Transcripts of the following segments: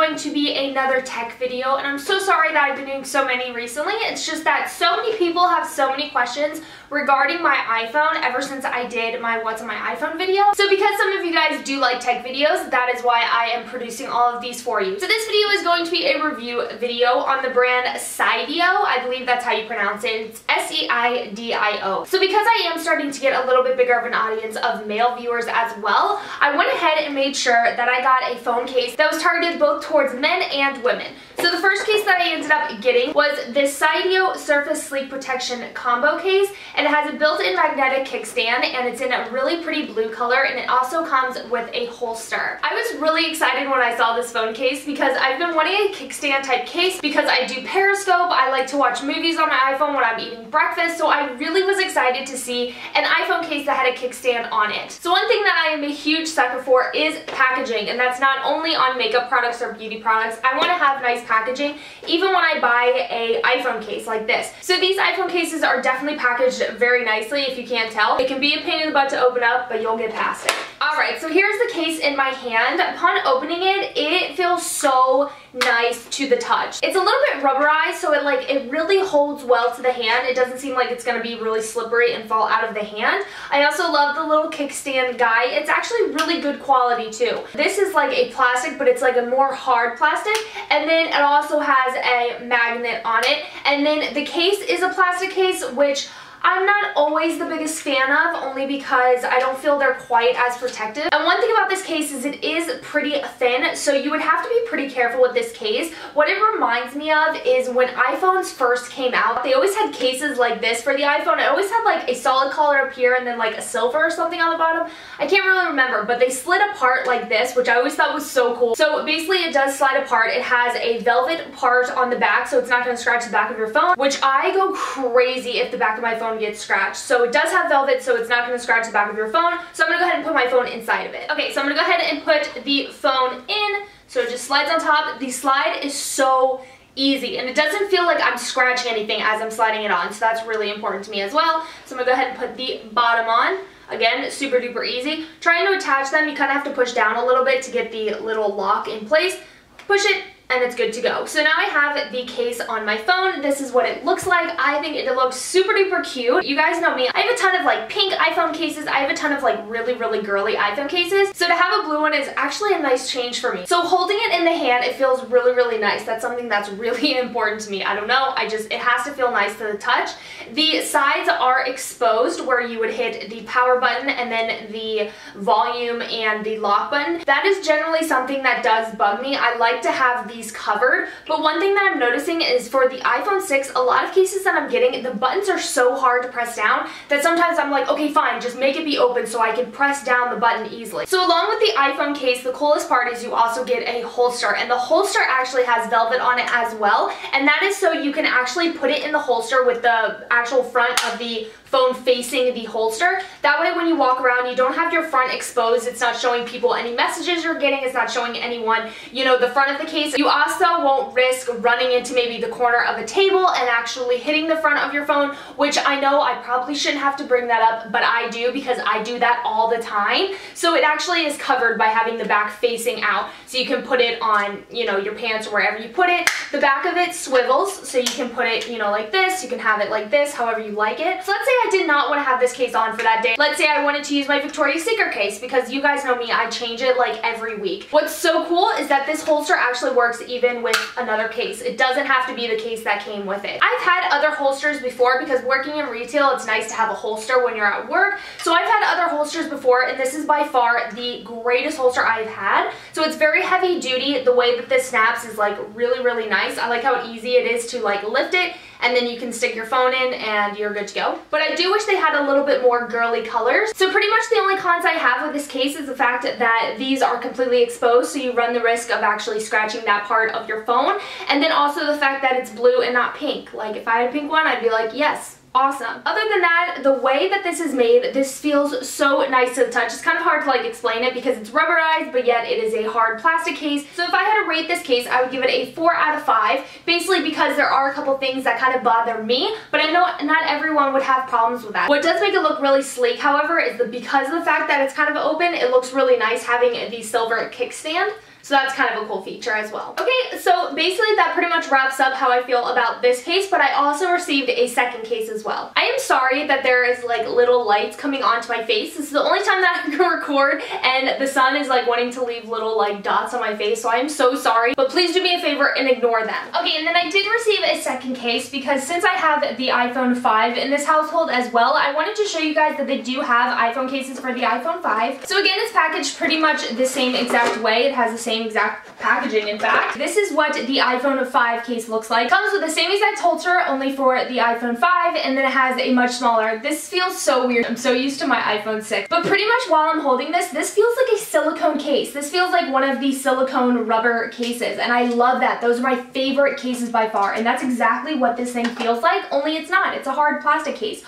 going to be another tech video, and I'm so sorry that I've been doing so many recently. It's just that so many people have so many questions regarding my iPhone ever since I did my What's on my iPhone video. So because some of you guys do like tech videos, that is why I am producing all of these for you. So this video is going to be a review video on the brand SEIDIO. I believe that's how you pronounce it. It's S-E-I-D-I-O. So because I am starting to get a little bit bigger of an audience of male viewers as well, I went ahead and made sure that I got a phone case that was targeted both towards men and women. So the first case that I ended up getting was this SEIDIO Surface Sleep Protection Combo Case, and it has a built-in magnetic kickstand, and it's in a really pretty blue color, and it also comes with a holster. I was really excited when I saw this phone case because I've been wanting a kickstand type case because I do Periscope. I like to watch movies on my iPhone when I'm eating breakfast, so I really was excited to see an iPhone case that had a kickstand on it. So one thing that I am a huge sucker for is packaging, and that's not only on makeup products or beauty products. I want to have nice packaging even when I buy a iPhone case like this. So these iPhone cases are definitely packaged very nicely, if you can't tell. It can be a pain in the butt to open up, but you'll get past it. Alright, so here's the case in my hand. Upon opening it, it feels so nice to the touch. It's a little bit rubberized, so it really holds well to the hand. It doesn't seem like it's going to be really slippery and fall out of the hand. I also love the little kickstand guy. It's actually really good quality too. This is like a plastic, but it's like a more hard plastic, and then it also has a magnet on it, and then the case is a plastic case, which I'm not always the biggest fan of, only because I don't feel they're quite as protective. And one thing about this case is it is pretty thin, so you would have to be pretty careful with this case. What it reminds me of is when iPhones first came out, they always had cases like this for the iPhone. It always had like a solid color up here and then like a silver or something on the bottom. I can't really remember, but they slid apart like this, which I always thought was so cool. So basically it does slide apart. It has a velvet part on the back, so it's not going to scratch the back of your phone, which I go crazy if the back of my phone gets scratched. So it does have velvet, so it's not going to scratch the back of your phone. So I'm going to go ahead and put my phone inside of it. Okay, so I'm going to go ahead and put the phone in. So it just slides on top. The slide is so easy, and it doesn't feel like I'm scratching anything as I'm sliding it on, so that's really important to me as well. So I'm going to go ahead and put the bottom on. Again, super duper easy. Trying to attach them, you kind of have to push down a little bit to get the little lock in place. Push it, and it's good to go. So now I have the case on my phone. This is what it looks like. I think it looks super duper cute. You guys know me. I have a ton of like pink iPhone cases. I have a ton of like really girly iPhone cases. So to have a blue one is actually a nice change for me. So holding it in the hand, it feels really nice. That's something that's really important to me. I don't know. It has to feel nice to the touch. The sides are exposed where you would hit the power button and then the volume and the lock button. That is generally something that does bug me. I like to have these covered, but one thing that I'm noticing is for the iPhone 6, a lot of cases that I'm getting, the buttons are so hard to press down that sometimes I'm like, okay fine, just make it be open so I can press down the button easily. So along with the iPhone case, the coolest part is you also get a holster, and the holster actually has velvet on it as well, and that is so you can actually put it in the holster with the actual front of the phone facing the holster. That way when you walk around, you don't have your front exposed. It's not showing people any messages you're getting. It's not showing anyone, you know, the front of the case. You also won't risk running into maybe the corner of a table and actually hitting the front of your phone, which I know I probably shouldn't have to bring that up, but I do because I do that all the time. So it actually is covered by having the back facing out, so you can put it on, you know, your pants or wherever you put it. The back of it swivels, so you can put it, you know, like this. You can have it like this, however you like it. So let's say I did not want to have this case on for that day. Let's say I wanted to use my Victoria's Secret case, because you guys know me, I change it like every week. What's so cool is that this holster actually works even with another case. It doesn't have to be the case that came with it. I've had other holsters before because working in retail, it's nice to have a holster when you're at work. So I've had other holsters before, and this is by far the greatest holster I've had. So it's very heavy duty. The way that this snaps is like really nice. I like how easy it is to like lift it, and then you can stick your phone in and you're good to go. But I do wish they had a little bit more girly colors. So pretty much the only cons I have with this case is the fact that these are completely exposed, so you run the risk of actually scratching that part of your phone. And then also the fact that it's blue and not pink. Like if I had a pink one, I'd be like, yes, awesome. Other than that, the way that this is made, this feels so nice to the touch. It's kind of hard to like explain it because it's rubberized, but yet it is a hard plastic case. So if I had to rate this case, I would give it a 4 out of 5, basically because there are a couple things that kind of bother me, but I know not everyone would have problems with that. What does make it look really sleek, however, is that because of the fact that it's kind of open, it looks really nice having the silver kickstand. So that's kind of a cool feature as well. Okay, so basically that pretty much wraps up how I feel about this case, but I also received a second case as well. I am sorry that there is like little lights coming onto my face. This is the only time that I can record and the sun is like wanting to leave little like dots on my face, so I am so sorry, but please do me a favor and ignore them. Okay, and then I did receive a second case because since I have the iPhone 5 in this household as well, I wanted to show you guys that they do have iPhone cases for the iPhone 5. So again, it's packaged pretty much the same exact way. It has the same exact packaging, in fact. This is what the iPhone 5 case looks like. It comes with the same exact holster, only for the iPhone 5, and then it has a much smaller. This feels so weird. I'm so used to my iPhone 6. But pretty much while I'm holding this feels like a silicone case. This feels like one of the silicone rubber cases, and I love that. Those are my favorite cases by far, and that's exactly what this thing feels like, only it's not. It's a hard plastic case.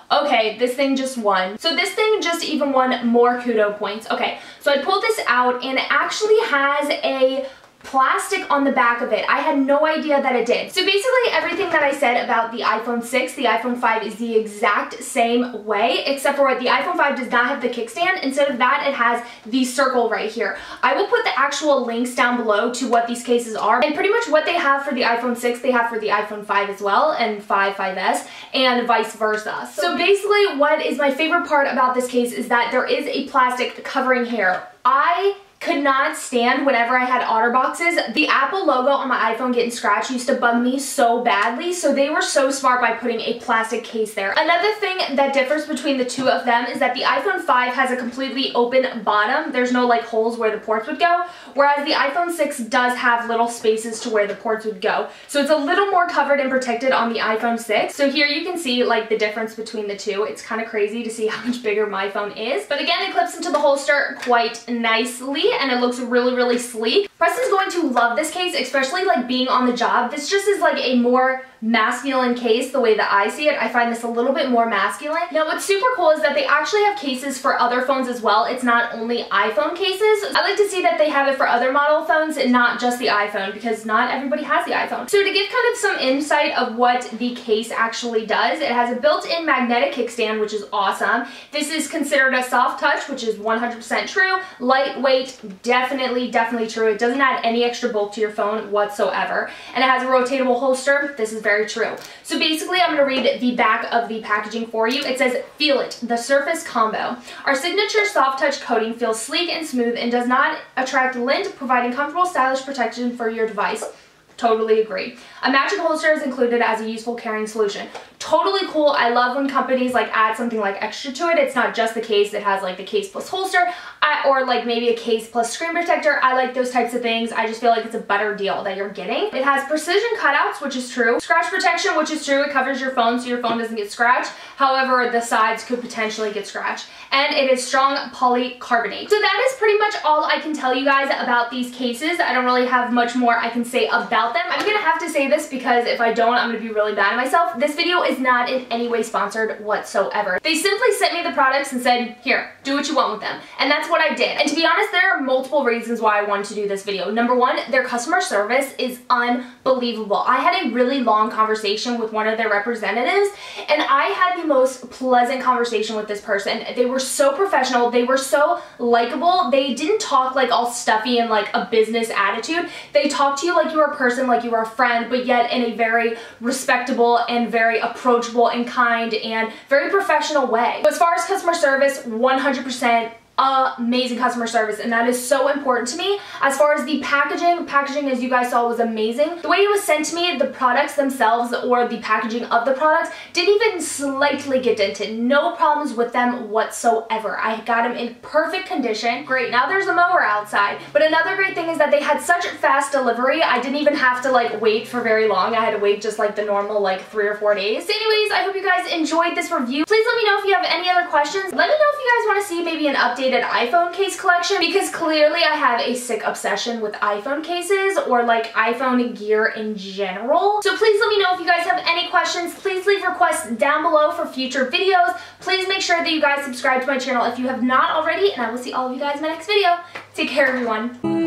Okay, this thing just won. So this thing just even won more kudo points. Okay, so I pulled this out and it actually has a plastic on the back of it. I had no idea that it did. So basically everything that I said about the iPhone 6, the iPhone 5 is the exact same way, except for the iPhone 5 does not have the kickstand. Instead of that, it has the circle right here. I will put the actual links down below to what these cases are, and pretty much what they have for the iPhone 6, they have for the iPhone 5 as well, and 5S, and vice versa. So basically what is my favorite part about this case is that there is a plastic covering here. I could not stand whenever I had OtterBoxes. The Apple logo on my iPhone getting scratched used to bug me so badly, so they were so smart by putting a plastic case there. Another thing that differs between the two of them is that the iPhone 5 has a completely open bottom. There's no like holes where the ports would go, whereas the iPhone 6 does have little spaces to where the ports would go. So it's a little more covered and protected on the iPhone 6. So here you can see like the difference between the two. It's kind of crazy to see how much bigger my phone is. But again, it clips into the holster quite nicely, and it looks really sleek. Preston's going to love this case, especially like being on the job. This just is like a more masculine case the way that I see it. I find this a little bit more masculine. Now what's super cool is that they actually have cases for other phones as well. It's not only iPhone cases. I like to see that they have it for other model phones and not just the iPhone, because not everybody has the iPhone. So to give kind of some insight of what the case actually does, it has a built-in magnetic kickstand, which is awesome. This is considered a soft touch, which is 100% true. Lightweight, definitely true. It doesn't add any extra bulk to your phone whatsoever. And it has a rotatable holster. This is very true. So basically, I'm going to read the back of the packaging for you. It says, "Feel it, the Surface Combo. Our signature soft touch coating feels sleek and smooth and does not attract lint, providing comfortable, stylish protection for your device." Totally agree. A matching holster is included as a useful carrying solution. Totally cool. I love when companies like add something like extra to it. It's not just the case. It has like the case plus holster, or like maybe a case plus screen protector. I like those types of things. I just feel like it's a better deal that you're getting. It has precision cutouts, which is true. Scratch protection, which is true. It covers your phone so your phone doesn't get scratched. However, the sides could potentially get scratched. And it is strong polycarbonate. So that is pretty much all I can tell you guys about these cases. I don't really have much more I can say about them. I'm gonna have to say this because if I don't, I'm gonna be really bad at myself. This video is not in any way sponsored whatsoever. They simply sent me the products and said, here, do what you want with them. And that's what I did. And to be honest, there are multiple reasons why I wanted to do this video. Number one, their customer service is unbelievable. I had a really long conversation with one of their representatives, and I had the most pleasant conversation with this person. They were so professional. They were so likable. They didn't talk like all stuffy and like a business attitude. They talked to you like you were a person, like you were a friend, but yet in a very respectable and very approachable and kind and very professional way. So as far as customer service, 100% amazing customer service, and that is so important to me. As far as the packaging as you guys saw was amazing. The way it was sent to me, the products themselves or the packaging of the products didn't even slightly get dented. No problems with them whatsoever. I got them in perfect condition. Great, now there's a mower outside. But another great thing is that they had such fast delivery. I didn't even have to like wait for very long. I had to wait just like the normal like 3 or 4 days. So anyways, I hope you guys enjoyed this review. Please let me know if you have any other questions. Let me know if you guys want to see maybe an updated iPhone case collection, because clearly I have a sick obsession with iPhone cases or like iPhone gear in general. So please let me know if you guys have any questions. Please leave requests down below for future videos. Please make sure that you guys subscribe to my channel if you have not already, and I will see all of you guys in my next video. Take care, everyone.